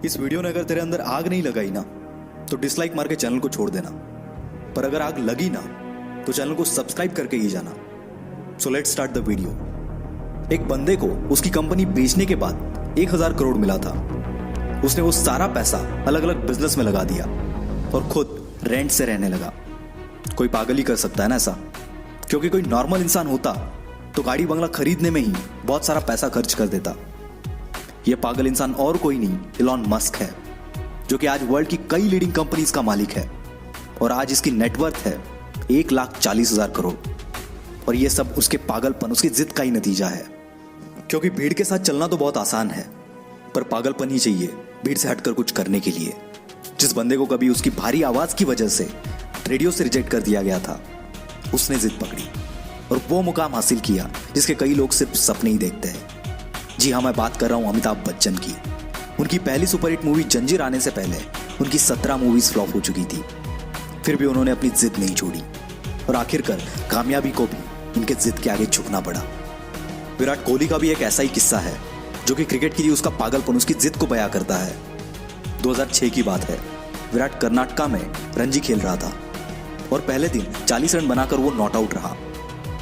इस वीडियो ने अगर तेरे अंदर आग नहीं लगाई ना तो डिसलाइक मार के चैनल को छोड़ देना, पर अगर आग लगी ना तो चैनल को सब्सक्राइब करके ही जाना। So let's start the video. एक बंदे को उसकी कंपनी बेचने के बाद 1000 करोड़ मिला था। उसने वो सारा पैसा अलग अलग बिजनेस में लगा दिया और खुद रेंट से रहने लगा। कोई पागल ही कर सकता है ना ऐसा, क्योंकि कोई नॉर्मल इंसान होता तो गाड़ी बंगला खरीदने में ही बहुत सारा पैसा खर्च कर देता। यह पागल इंसान और कोई नहीं, इलॉन मस्क है, जो कि आज वर्ल्ड की कई लीडिंग कंपनीज का मालिक है और आज इसकी नेटवर्थ है 1,40,000 करोड़। और यह सब उसके पागलपन, उसकी जिद का ही नतीजा है। क्योंकि भीड़ के साथ चलना तो बहुत आसान है, पर पागलपन ही चाहिए भीड़ से हटकर कुछ करने के लिए। जिस बंदे को कभी उसकी भारी आवाज की वजह से रेडियो से रिजेक्ट कर दिया गया था, उसने जिद पकड़ी और वो मुकाम हासिल किया जिसके कई लोग सिर्फ सपने ही देखते हैं। जी हाँ, मैं बात कर रहा हूं अमिताभ बच्चन की। उनकी पहली सुपरहिट मूवी जंजीर आने से पहले उनकी 17 मूवीज फ्लॉप हो चुकी थी, फिर भी उन्होंने अपनी जिद नहीं छोड़ी और आखिरकार कामयाबी को भी उनके जिद के आगे झुकना पड़ा। विराट कोहली का भी एक ऐसा ही किस्सा है, जो कि क्रिकेट के लिए उसका पागलपन, उसकी जिद को बयां करता है। 2006 की बात है। विराट कर्नाटका में रणजी खेल रहा था और पहले दिन 40 रन बनाकर वो नॉट आउट रहा।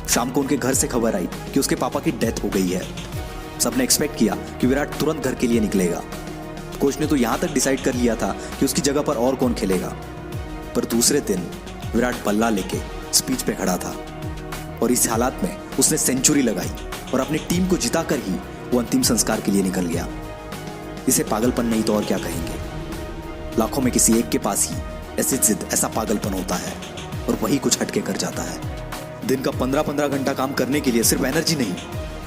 शाम को उनके घर से खबर आई कि उसके पापा की डेथ हो गई है। सबने एक्सपेक्ट किया कि विराट तुरंत घर के लिए निकलेगा। कोच ने तो यहां तक डिसाइड कर लिया था कि उसकी जगह पर और कौन खेलेगा, पर दूसरे दिन विराट बल्ला लेके स्पीच पे खड़ा था और इस हालात में उसने सेंचुरी लगाई और अपनी टीम को जिताकर ही वो अंतिम संस्कार के लिए निकल गया। इसे पागलपन नहीं तो और क्या कहेंगे। लाखों में किसी एक के पास ही ऐसी जिद, ऐसा पागलपन होता है और वही कुछ हटके कर जाता है। दिन का 15-15 घंटा काम करने के लिए सिर्फ एनर्जी नहीं,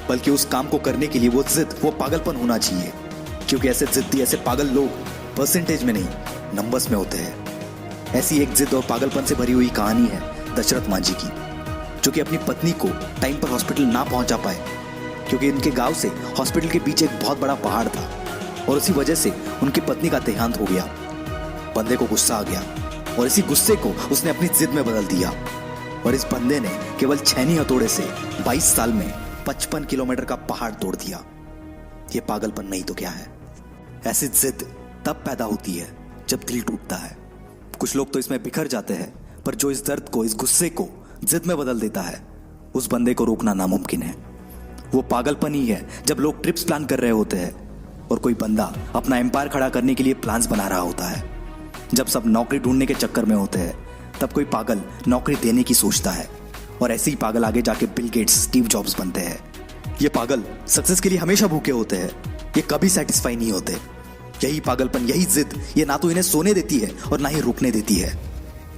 बल्कि उस काम को करने के लिए वो जिद, वो पागलपन होना चाहिए। क्योंकि ऐसे जिद्दी, ऐसे पागल लोग परसेंटेज में नहीं, नंबर्स में होते हैं। ऐसी एक जिद और पागलपन से भरी हुई कहानी है दशरथ मांझी की, जो कि अपनी पत्नी को टाइम पर हॉस्पिटल ना पहुंचा पाए, क्योंकि इनके गांव से हॉस्पिटल के पीछे एक बहुत बड़ा पहाड़ था और उसी वजह से उनकी पत्नी का देहांत हो गया। बंदे को गुस्सा आ गया और इसी गुस्से को उसने अपनी जिद में बदल दिया और इस बंदे ने केवल छेनी हथौड़े से 22 साल में 55 किलोमीटर का पहाड़ तोड़ दिया। यह पागलपन नहीं तो क्या है। ऐसी जिद तब पैदा होती है जब दिल टूटता है। कुछ लोग तो इसमें बिखर जाते हैं, पर जो इस दर्द को, इस गुस्से को जिद में बदल देता है, उस बंदे को रोकना नामुमकिन है। वो पागलपन ही है जब लोग ट्रिप्स प्लान कर रहे होते हैं और कोई बंदा अपना एम्पायर खड़ा करने के लिए प्लान्स बना रहा होता है। जब सब नौकरी ढूंढने के चक्कर में होते हैं, तब कोई पागल नौकरी देने की सोचता है और ऐसे ही पागल आगे जाके बिल गेट्स, स्टीव जॉब्स बनते हैं। ये पागल सक्सेस के लिए हमेशा भूखे होते हैं, ये कभी सेटिस्फाई नहीं होते। यही पागलपन, यही जिद, ये ना तो इन्हें सोने देती है और ना ही रुकने देती है।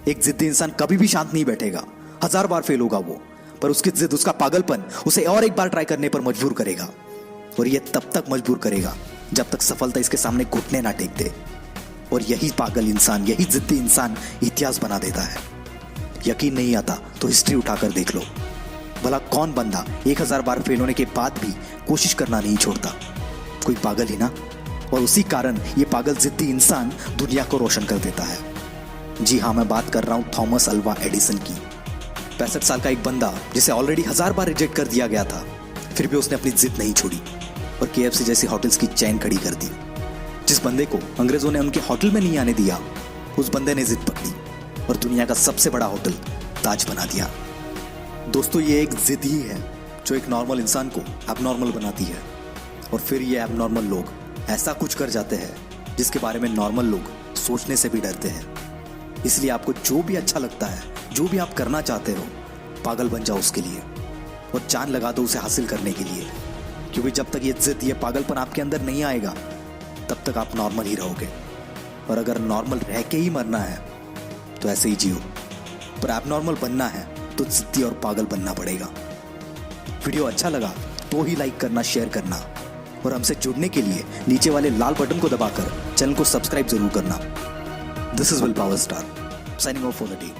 एक जिद्दी इंसान कभी भी शांत नहीं बैठेगा, 1000 बार फेल होगा वो, पर उसकी जिद, उसका पागलपन उसे और एक बार ट्राई करने पर मजबूर करेगा। और ये तब तक मजबूर करेगा जब तक सफलता इसके सामने घुटने ना टेक दे। और यही पागल इंसान, यही जिद्दी इंसान इतिहास बना देता है। यकीन नहीं आता तो हिस्ट्री उठाकर देख लो, भला कौन बंदा 1000 बार फेल होने के बाद भी कोशिश करना नहीं छोड़ता। कोई पागल ही ना। और उसी कारण ये पागल जिद्दी इंसान दुनिया को रोशन कर देता है। जी हाँ, मैं बात कर रहा हूं थॉमस अल्वा एडिसन की। 65 साल का एक बंदा जिसे ऑलरेडी 1000 बार रिजेक्ट कर दिया गया था, फिर भी उसने अपनी जिद नहीं छोड़ी और KFC जैसी होटल्स की चेन खड़ी कर दी। जिस बंदे को अंग्रेजों ने उनके होटल में नहीं आने दिया, उस बंदे ने जिद पकड़ी और दुनिया का सबसे बड़ा होटल ताज बना दिया। दोस्तों, ये एक जिद ही है जो एक नॉर्मल इंसान को एबनॉर्मल बनाती है और फिर ये एबनॉर्मल लोग ऐसा कुछ कर जाते हैं जिसके बारे में नॉर्मल लोग सोचने से भी डरते हैं। इसलिए आपको जो भी अच्छा लगता है, जो भी आप करना चाहते हो, पागल बन जाओ उसके लिए और जान लगा दो उसे हासिल करने के लिए। क्योंकि जब तक ये जिद, ये पागलपन आपके अंदर नहीं आएगा, तब तक आप नॉर्मल ही रहोगे। और अगर नॉर्मल रह के ही मरना है तो ऐसे ही जियो, पर एबनॉर्मल बनना है तो जिद्दी और पागल बनना पड़ेगा। वीडियो अच्छा लगा तो ही लाइक करना, शेयर करना और हमसे जुड़ने के लिए नीचे वाले लाल बटन को दबाकर चैनल को सब्सक्राइब जरूर करना। This is will power star signing off for the day.